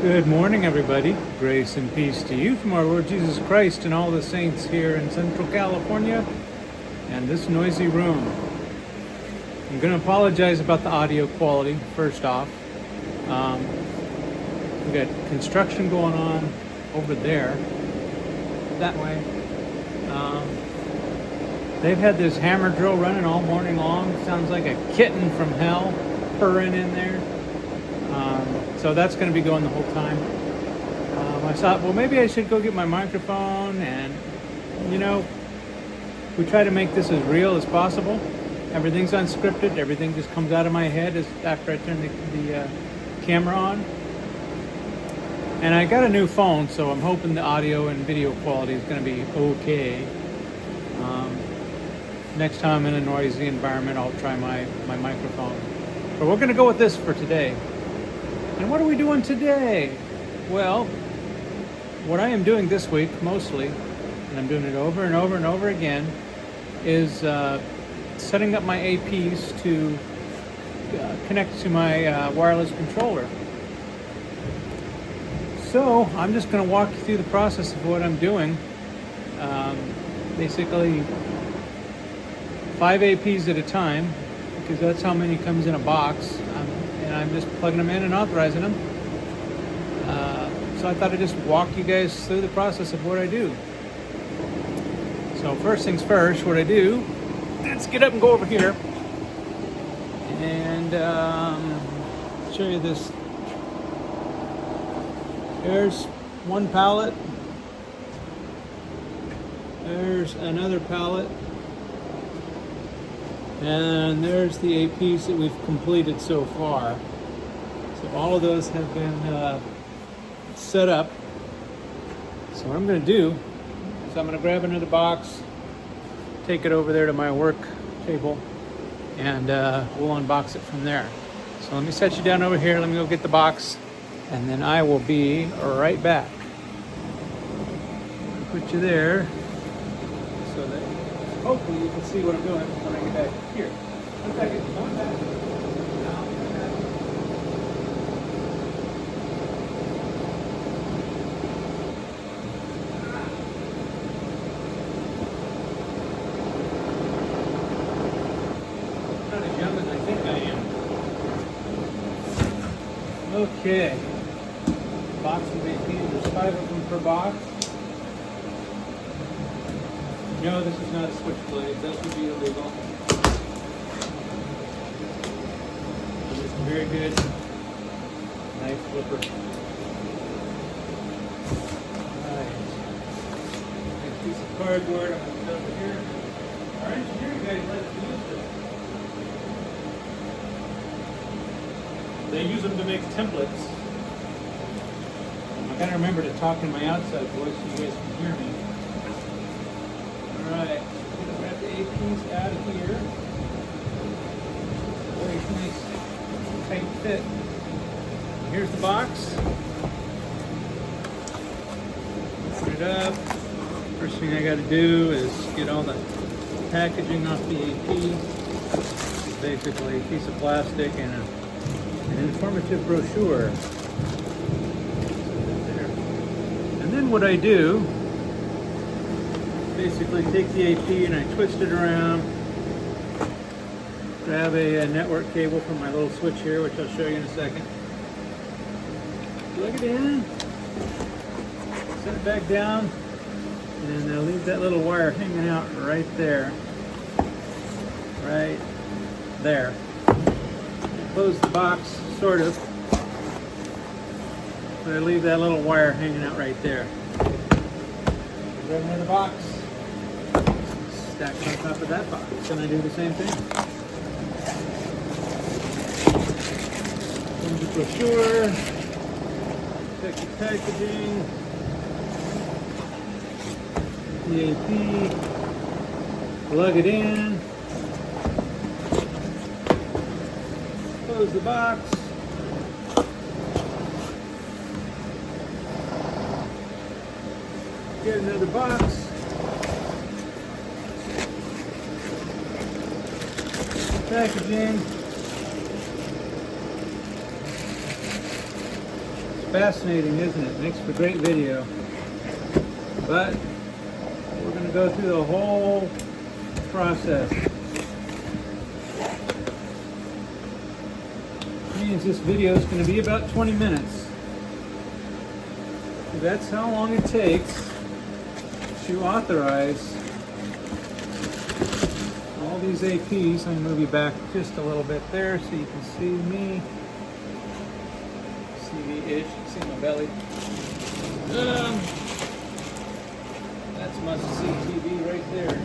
Good morning, everybody. Grace and peace to you from our Lord Jesus Christ and all the saints here in Central California and this noisy room. I'm going to apologize about the audio quality, first off. We got construction going on over there, that way. They've had this hammer drill running all morning long. Sounds like a kitten from hell purring in there. So that's going to be going the whole time. I thought, well, maybe I should go get my microphone, and we try to make this as real as possible. Everything's unscripted. Everything just comes out of my head after I turn the camera on. And I got a new phone, so I'm hoping the audio and video quality is going to be okay. Next time I'm in a noisy environment, I'll try my microphone. But we're going to go with this for today. And what are we doing today? Well, what I am doing this week, mostly, and I'm doing it over and over and over again, is setting up my APs to connect to my wireless controller. So I'm just going to walk you through the process of what I'm doing. Basically, 5 APs at a time, because that's how many comes in a box. And I'm just plugging them in and authorizing them. So I thought I'd just walk you guys through the process of what I do. So first things first, what I do, let's get up and go over here and show you this. There's one pallet. There's another pallet. And there's the APs that we've completed so far. So all of those have been set up. So what I'm going to do is I'm going to grab another box, take it over there to my work table, and we'll unbox it from there. So let me set you down over here. Let me go get the box, and then I will be right back. I'll put you there so that hopefully you can see what I'm doing when I get back here. One second. One second. Not as young as I think I am. Okay. Box of APs. There's 5 of them per box. No, this is not a switchblade. That would be illegal. This is a very good knife flipper. Alright. Next piece of cardboard I'm going to put over here. Our engineering guys like to use this. They use them to make templates. I gotta remember to talk in my outside voice so you guys can hear me. Alright, I'm going to grab the APs out of here. Very nice, tight fit. Here's the box. Put it up. First thing I got to do is get all the packaging off the AP. It's basically a piece of plastic and an informative brochure. There. And then what I do, basically take the AP and I twist it around, grab a network cable from my little switch here, which I'll show you in a second. Plug it in, set it back down, and I'll leave that little wire hanging out right there. Right there. Close the box, sort of, but I leave that little wire hanging out right there. Grab another box. Stack it on top of that box, and I do the same thing. Comes the brochure, check the packaging, the AP, plug it in, close the box, get another box. Packaging, fascinating, isn't it? Makes for great video. But we're going to go through the whole process. Means this video is going to be about 20 minutes. That's how long it takes to authorize all these APs. I'm going to move you back just a little bit there so you can see me. See me-ish. See my belly. That's must-see TV right there.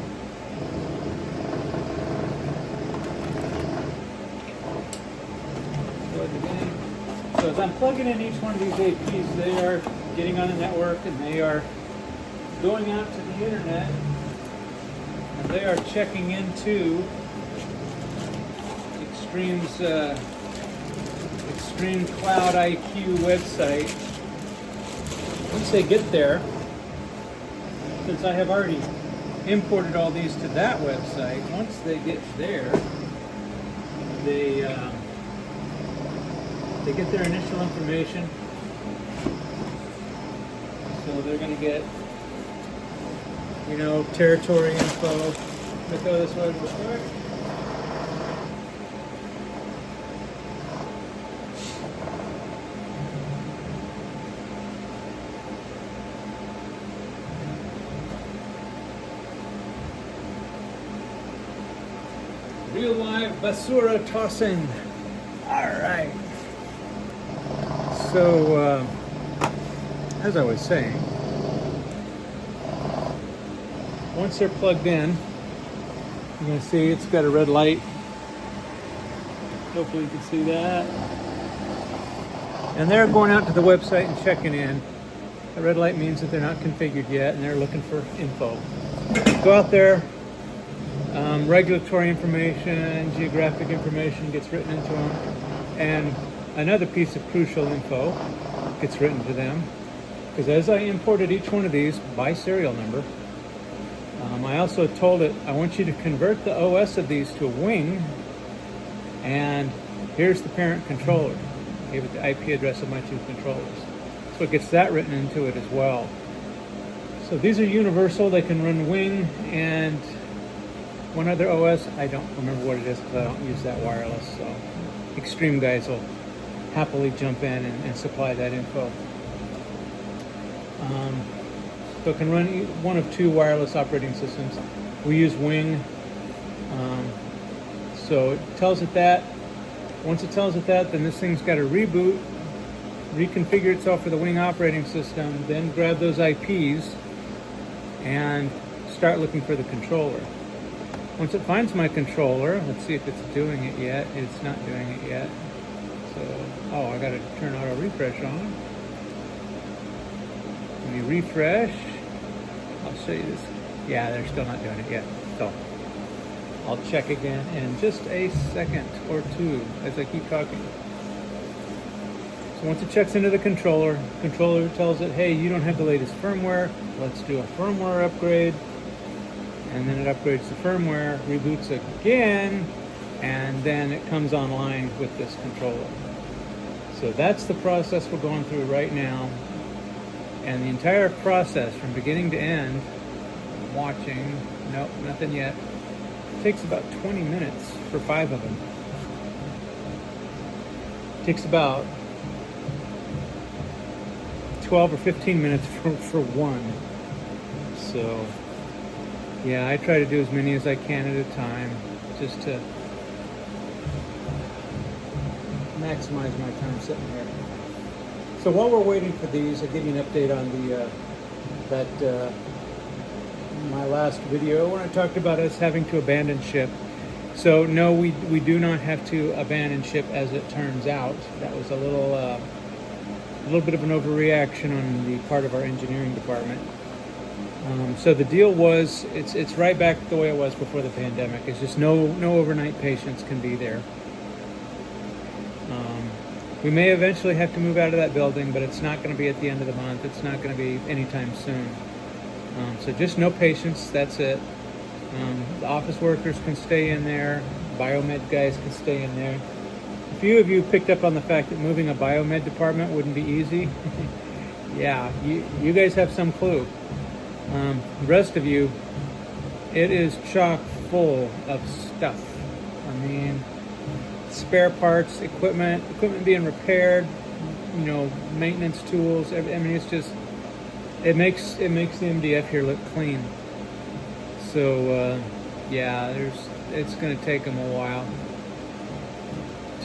Plug it in. So as I'm plugging in each one of these APs, they are getting on the network and they are going out to the internet and they are checking into Extreme's Extreme Cloud IQ website. Once they get there, since I have already imported all these to that website, once they get there, they get their initial information. So they're going to get, you know, territory info. Let me go this way real quick. Real live basura tossing. All right. So, as I was saying, once they're plugged in, you're going to see it's got a red light. Hopefully you can see that. And they're going out to the website and checking in. The red light means that they're not configured yet and they're looking for info. Go out there. Regulatory information, geographic information gets written into them, and another piece of crucial info gets written to them. Because as I imported each one of these by serial number, I also told it, I want you to convert the OS of these to a wing, and here's the parent controller. I gave it the IP address of my two controllers. So it gets that written into it as well. So these are universal. They can run wing and one other OS. I don't remember what it is because I don't use that wireless. So Extreme guys will happily jump in and supply that info. So it can run one of two wireless operating systems. We use Wing. So it tells it that. Once it tells it that, then this thing's got to reboot, reconfigure itself for the Wing operating system, then grab those IPs and start looking for the controller. Once it finds my controller, let's see if it's doing it yet. It's not doing it yet. So, oh, I got to turn auto refresh on. Let me refresh. I'll show you this. Yeah, they're still not doing it yet. So I'll check again in just a second or two as I keep talking. So once it checks into the controller tells it, hey, you don't have the latest firmware. Let's do a firmware upgrade. And then it upgrades the firmware, reboots again, and then it comes online with this controller. So that's the process we're going through right now. And the entire process from beginning to end, watching, nope, nothing yet, takes about 20 minutes for 5 of them. Takes about 12 or 15 minutes for one. So yeah, I try to do as many as I can at a time, just to maximize my time sitting here. So while we're waiting for these, I'll give you an update on the my last video when I talked about us having to abandon ship. So no, we do not have to abandon ship, as it turns out. That was a little bit of an overreaction on the part of our engineering department. So the deal was, it's right back the way it was before the pandemic. It's just no overnight patients can be there. We may eventually have to move out of that building, but it's not going to be at the end of the month. It's not going to be anytime soon. So just no patients, that's it. The office workers can stay in there. Biomed guys can stay in there. few of you picked up on the fact that moving a biomed department wouldn't be easy. Yeah, you guys have some clue. The rest of you, it is chock full of stuff. I mean, spare parts, equipment being repaired, you know, maintenance tools. I mean, it's just, it makes the MDF here look clean. So yeah, it's going to take them a while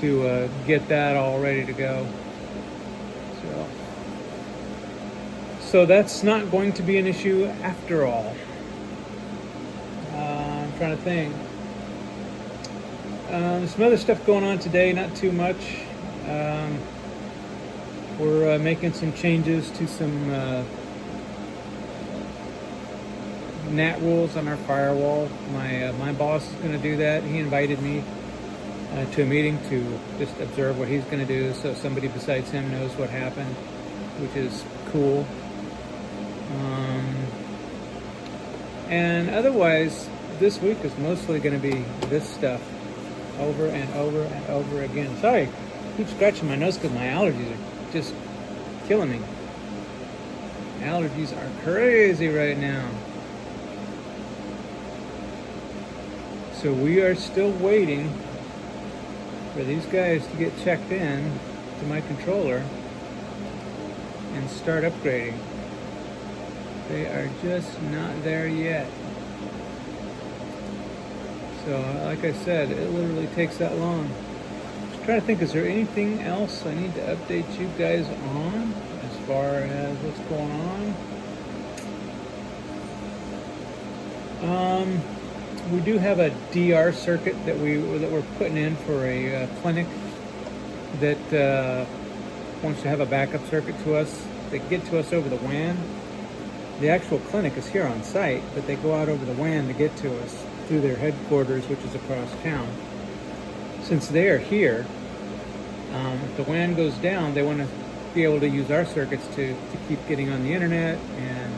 to get that all ready to go. So that's not going to be an issue after all. I'm trying to think. There's some other stuff going on today, not too much. We're making some changes to some NAT rules on our firewall. My boss is going to do that. He invited me to a meeting to just observe what he's going to do, so somebody besides him knows what happened, which is cool. And otherwise, this week is mostly going to be this stuff over and over and over again. Sorry, I keep scratching my nose because my allergies are just killing me. Allergies are crazy right now. So we are still waiting for these guys to get checked in to my controller and start upgrading. They are just not there yet. So, like I said, it literally takes that long. I'm trying to think, is there anything else I need to update you guys on as far as what's going on? We do have a DR circuit that we're putting in for a clinic that wants to have a backup circuit to us. They get to us over the WAN. The actual clinic is here on site, but they go out over the WAN to get to us through their headquarters, which is across town. Since they are here, if the WAN goes down, they want to be able to use our circuits to keep getting on the internet and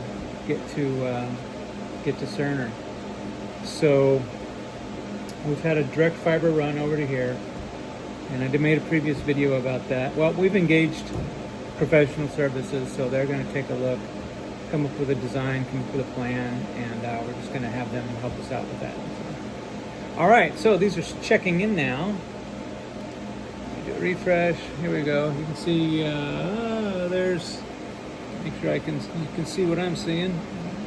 get to Cerner. So we've had a direct fiber run over to here, and I made a previous video about that. Well, we've engaged professional services, so they're going to take a look, come up with a design, come up with a plan, and we're just going to have them help us out with that. So, all right, so these are checking in now. Do a refresh. Here we go. You can see there's. Make sure you can see what I'm seeing.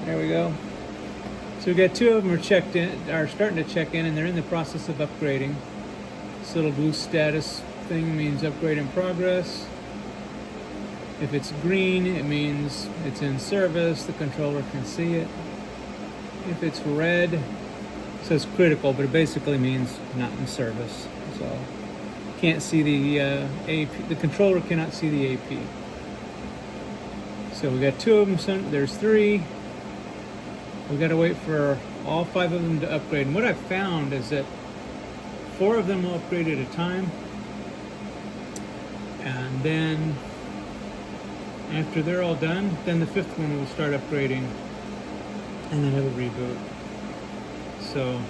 There we go. So we got two of them are starting to check in, and they're in the process of upgrading. This little blue status thing means upgrade in progress. If it's green, it means it's in service. The controller can see it. If it's red, it says critical, but it basically means not in service. So can't see the AP. The controller cannot see the AP. So we got two of them. There's three. We got to wait for all five of them to upgrade. And what I've found is that four of them will upgrade at a time, and then after they're all done, then the fifth one will start upgrading, and then it'll reboot. So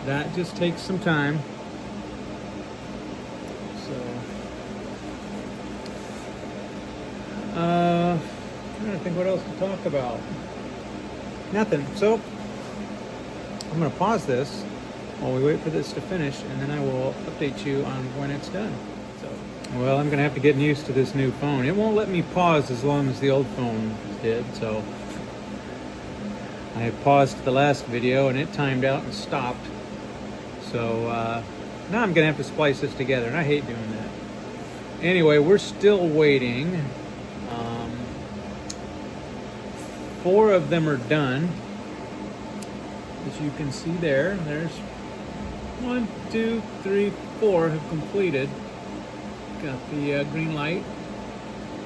that just takes some time. So I'm trying to think what else to talk about. Nothing. So I'm going to pause this while we wait for this to finish, and then I will update you on when it's done. Well, I'm going to have to get used to this new phone. It won't let me pause as long as the old phone did, so I paused the last video and it timed out and stopped. So now I'm going to have to splice this together, and I hate doing that. Anyway, we're still waiting. 4 of them are done. As you can see there's 1, 2, 3, 4 have completed. Got the green light.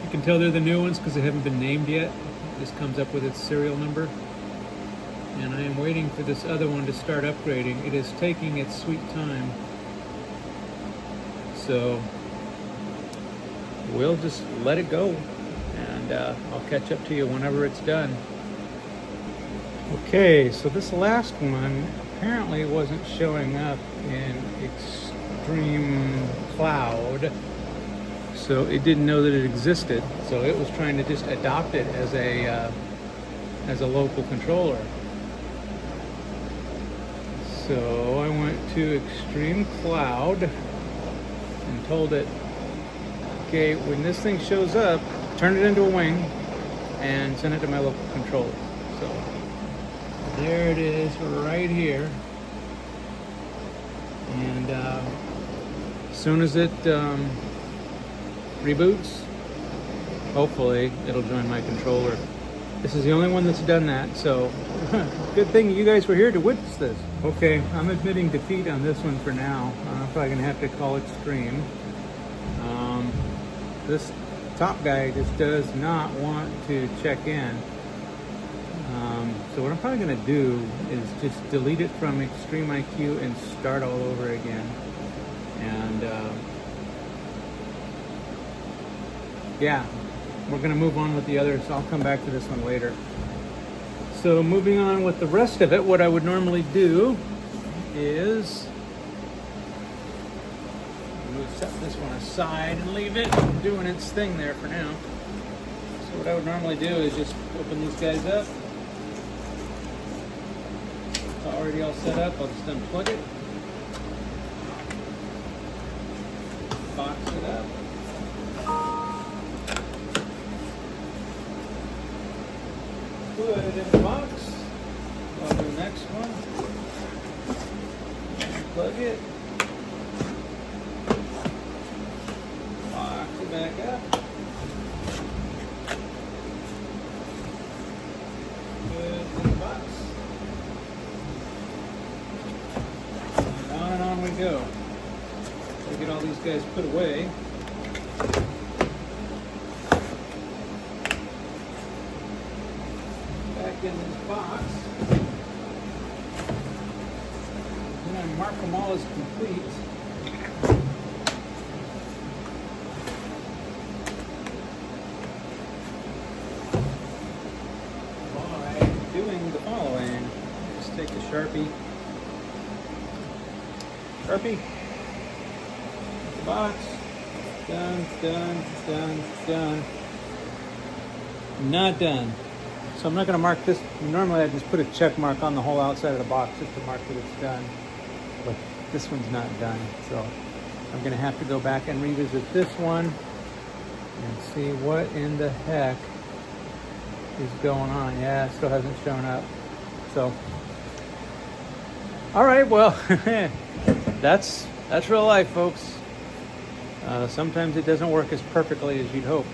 You can tell they're the new ones because they haven't been named yet. This comes up with its serial number. And I am waiting for this other one to start upgrading. It is taking its sweet time. So we'll just let it go, and I'll catch up to you whenever it's done. Okay, so this last one apparently wasn't showing up in Extreme Cloud. So it didn't know that it existed. So it was trying to just adopt it as a local controller. So I went to Extreme Cloud and told it, okay, when this thing shows up, turn it into a wing and send it to my local controller. So there it is right here. And as soon as it reboots, hopefully it'll join my controller. This is the only one that's done that, so good thing you guys were here to witness this. Okay, I'm admitting defeat on this one for now. I'm probably gonna have to call Extreme. This top guy just does not want to check in. So what I'm probably gonna do is just delete it from Extreme IQ and start all over again. And yeah, we're gonna move on with the others. I'll come back to this one later. So moving on with the rest of it, what I would normally do is we'll set this one aside and leave it doing its thing there for now. So what I would normally do is just open these guys up. It's already all set up. I'll just unplug it, box it up. Put it in the box. I'll do the next one. Plug it. Box it back up. Put it in the box. And on we go. So get all these guys put away. In this box, and I mark them all as complete. By doing the following, just take the Sharpie, the box, done, not done. So I'm not going to mark this. Normally I just put a check mark on the whole outside of the box just to mark that it's done. But this one's not done. So I'm going to have to go back and revisit this one and see what in the heck is going on. Yeah, it still hasn't shown up. So, all right, well, that's real life, folks. Sometimes it doesn't work as perfectly as you'd hope.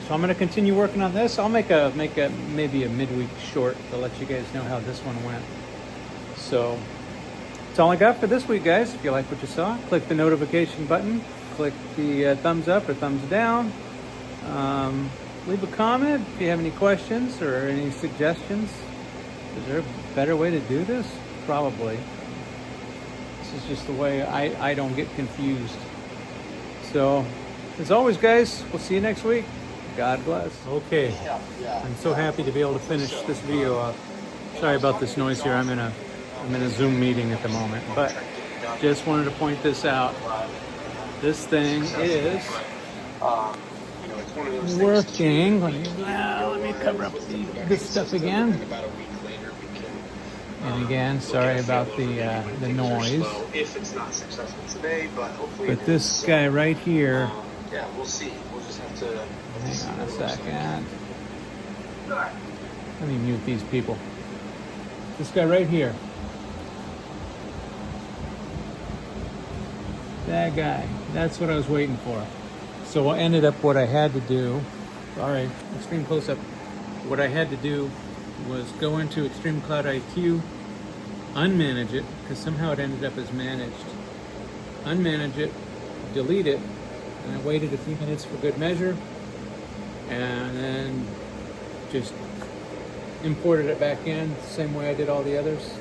So I'm going to continue working on this. I'll make maybe a midweek short to let you guys know how this one went. So that's all I got for this week, guys. If you like what you saw, click the notification button, click the thumbs up or thumbs down. Leave a comment if you have any questions or any suggestions. Is there a better way to do this? Probably. This is just the way I don't get confused. So as always, guys, we'll see you next week. God bless. Okay, I'm so happy to be able to finish this video off. Sorry about this noise here. I'm in a Zoom meeting at the moment, but just wanted to point this out. This thing is working. Let me cover up this stuff again. And again, sorry about the noise. But this guy right here. Yeah, we'll see. We'll just have to. Hang on a second. Let me mute these people. This guy right here. That guy. That's what I was waiting for. So what ended up, what I had to do, sorry, extreme close-up. What I had to do was go into Extreme Cloud IQ, unmanage it, because somehow it ended up as managed. Unmanage it, delete it, and I waited a few minutes for good measure, and then just imported it back in the same way I did all the others,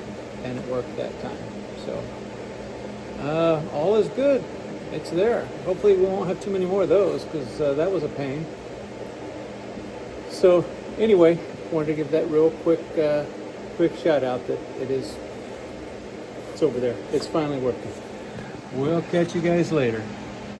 and it worked that time. So all is good. It's there. Hopefully we won't have too many more of those, because that was a pain. So anyway, wanted to give that real quick shout out that it's over there. It's finally working. We'll catch you guys later.